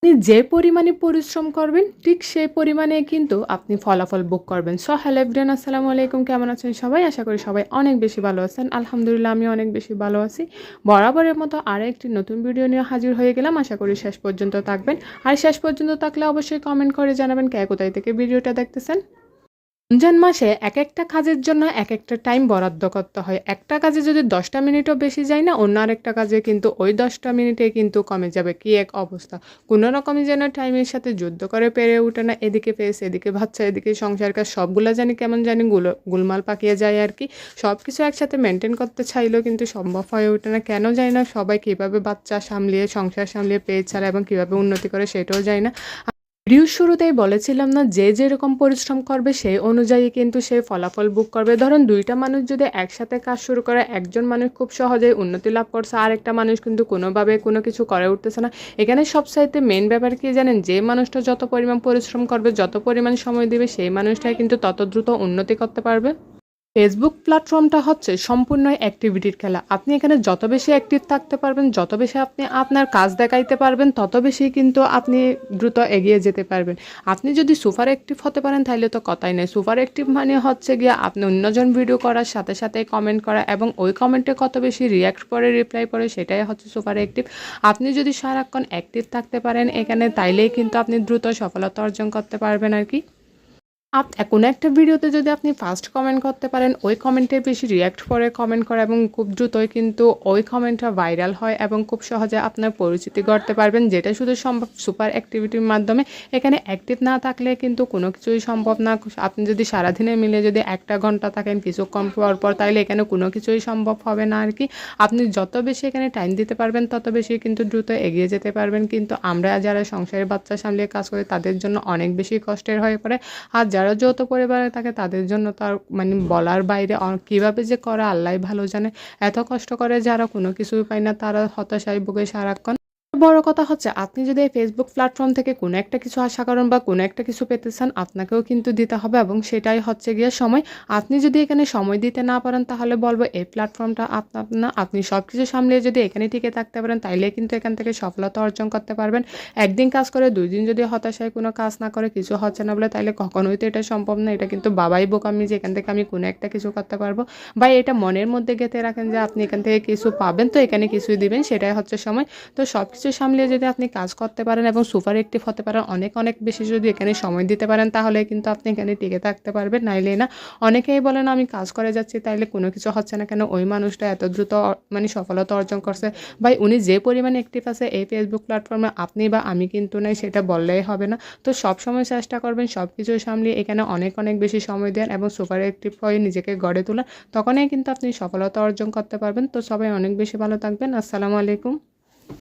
আপনি যে পরিমাণে পরিশ্রম করবেন ঠিক সেই পরিমাণে কিন্তু আপনি ফলাফল ভোগ করবেন। সো হ্যালো এভরিওয়ান, আসসালামু আলাইকুম। কেমন আছেন সবাই? আশা করি সবাই অনেক বেশি ভালো আছেন। আলহামদুলিল্লাহ আমি অনেক বেশি ভালো আছি। বরাবরের মতো আরও একটি নতুন ভিডিও নিয়ে হাজির হয়ে গেলাম। আশা করি শেষ পর্যন্ত থাকবেন। আর শেষ পর্যন্ত থাকলে অবশ্যই কমেন্ট করে জানাবেন কে কোথায় থেকে ভিডিওটা দেখতেছেন। রমজান মাসে একেকটা কাজের জন্য একেকটা টাইম বরাদ্দ করতে হয়। একটা কাজে যদি ১০টা মিনিটও বেশি যায় না, অন্য আরেকটা কাজে কিন্তু ওই ১০টা মিনিটে কিন্তু কমে যাবে। কি এক অবস্থা! কোনো রকমে যেন টাইমের সাথে যুদ্ধ করে পেরে ওঠে না। এদিকে পেস, এদিকে বাচ্চা, এদিকে সংসার কাজ সবগুলা জানি কেমন জানি গোলমাল পাকিয়ে যায় আরকি। সবকিছু একসাথে মেইনটেইন করতে চাইলেও কিন্তু সম্ভব হয়ে ওঠে না। কেন জানি না, সবাই কিভাবে বাচ্চা সামলিয়ে, সংসার সামলিয়ে পেজ চালায় এবং কিভাবে উন্নতি করে সেটাও জানি না। ভিডিওর শুরুতেই বলেছিলাম না, যে যেরকম পরিশ্রম করবে সেই অনুযায়ী কিন্তু সে ফলাফল ভোগ করবে। ধরেন ২টা মানুষ যদি একসাথে কাজ শুরু করে, একজন মানুষ খুব সহজেই উন্নতি লাভ করছে, আরেকটা মানুষ কিন্তু কোনোভাবে কোনো কিছু করে উঠতেছে না। এখানে সবচাইতে মেইন ব্যাপার কি জানেন? যে মানুষটা যত পরিমাণ পরিশ্রম করবে, যত পরিমাণ সময় দিবে, সেই মানুষটাই কিন্তু তত দ্রুত উন্নতি করতে পারবে। ফেসবুক প্ল্যাটফর্মটা হচ্ছে সম্পূর্ণই অ্যাক্টিভিটির খেলা। আপনি এখানে যত বেশি অ্যাক্টিভ থাকতে পারবেন, যত বেশি আপনি আপনার কাজ দেখাইতে পারবেন, তত বেশি কিন্তু আপনি দ্রুত এগিয়ে যেতে পারবেন। আপনি যদি সুপার অ্যাক্টিভ হতে পারেন তাহলে তো কথাই নেই। সুপার অ্যাক্টিভ মানে হচ্ছে গিয়ে আপনি অন্যজন ভিডিও করার সাথে সাথে কমেন্ট করা এবং ওই কমেন্টে কত বেশি রিঅ্যাক্ট করে, রিপ্লাই করে, সেটাই হচ্ছে সুপার অ্যাক্টিভ। আপনি যদি সারাক্ষণ অ্যাক্টিভ থাকতে পারেন এখানে, তাইলেই কিন্তু আপনি দ্রুত সফলতা অর্জন করতে পারবেন আর কি। কোনো একটা ভিডিওতে যদি আপনি ফার্স্ট কমেন্ট করতে পারেন, ওই কমেন্টে বেশি রিঅ্যাক্ট করে কমেন্ট করা এবং খুব দ্রুতই কিন্তু ওই কমেন্টটা ভাইরাল হয় এবং খুব সহজে আপনার পরিচিতি গড়তে পারবেন, যেটা শুধু সম্ভব সুপার অ্যাক্টিভিটির মাধ্যমে। এখানে অ্যাক্টিভ না থাকলে কিন্তু কোনো কিছুই সম্ভব না। আপনি যদি সারাদিনে মিলে যদি 1টা ঘন্টা থাকেন কিছুক্ষণ পর পর, তাহলে এখানে কোনো কিছুই সম্ভব হবে না আর কি। আপনি যত বেশি এখানে টাইম দিতে পারবেন তত বেশি কিন্তু দ্রুত এগিয়ে যেতে পারবেন। কিন্তু আমরা যারা সংসারের বাচ্চা সামলিয়ে কাজ করি তাদের জন্য অনেক বেশি কষ্টের হয়ে পড়ে। আর যারা যৌথ পরিবারে থাকে তাদের জন্য তো আর মানে বলার বাইরে, কীভাবে যে করে আল্লাহই ভালো জানে। এত কষ্ট করে যারা কোনো কিছুই পায় না, তারা হতাশায় ভোগে সারাক্ষণ। বড় কথা হচ্ছে, আপনি যদি এই ফেসবুক প্ল্যাটফর্ম থেকে কোনো একটা কিছু আশা করেন বা কোনো একটা কিছু পেতে চান, আপনাকেও কিন্তু দিতে হবে এবং সেটাই হচ্ছে গিয়ে সময়। আপনি যদি এখানে সময় দিতে না পারেন, তাহলে বলবো এই প্ল্যাটফর্মটা আপনার না। আপনি সব কিছু সামলিয়ে যদি এখানে টিকে থাকতে পারেন, তাইলে কিন্তু এখান থেকে সফলতা অর্জন করতে পারবেন। একদিন কাজ করে 2 দিন যদি হতাশায় কোনো কাজ না করে, কিছু হচ্ছে না বলে, তাইলে কখনোই তো এটা সম্ভব না। এটা কিন্তু বাবাই বোকামি যে এখান থেকে আমি কোনো একটা কিছু করতে পারবো। বা এটা মনের মধ্যে গেঁথে রাখেন যে আপনি এখান থেকে কিছু পাবেন, তো এখানে কিছুই দিবেন, সেটাই হচ্ছে সময়। তো সব কিছু সামলিয়ে যদি আপনি কাজ করতে পারেন এবং সুপার অ্যাক্টিভ হতে পারেন, অনেক অনেক বেশি যদি এখানে সময় দিতে পারেন, তাহলে কিন্তু আপনি এখানে টিকে থাকতে পারবেন, নাইলে না। অনেকেই বলেন আমি কাজ করে যাচ্ছি তাইলে কোনো কিছু হচ্ছে না কেন, ওই মানুষটা এত দ্রুত মানে সফলতা অর্জন করছে। ভাই, উনি যে পরিমাণে অ্যাক্টিভ আছে এই ফেসবুক প্ল্যাটফর্মে, আপনি বা আমি কিন্তু নাই, সেটা বললেই হবে না। তো সবসময় চেষ্টা করবেন সব কিছু সামলিয়ে এখানে অনেক অনেক বেশি সময় দেন এবং সুপার অ্যাক্টিভ হয়ে নিজেকে গড়ে তোলেন। তখনই কিন্তু আপনি সফলতা অর্জন করতে পারবেন। তো সবাই অনেক বেশি ভালো থাকবেন। আসসালামু আলাইকুম।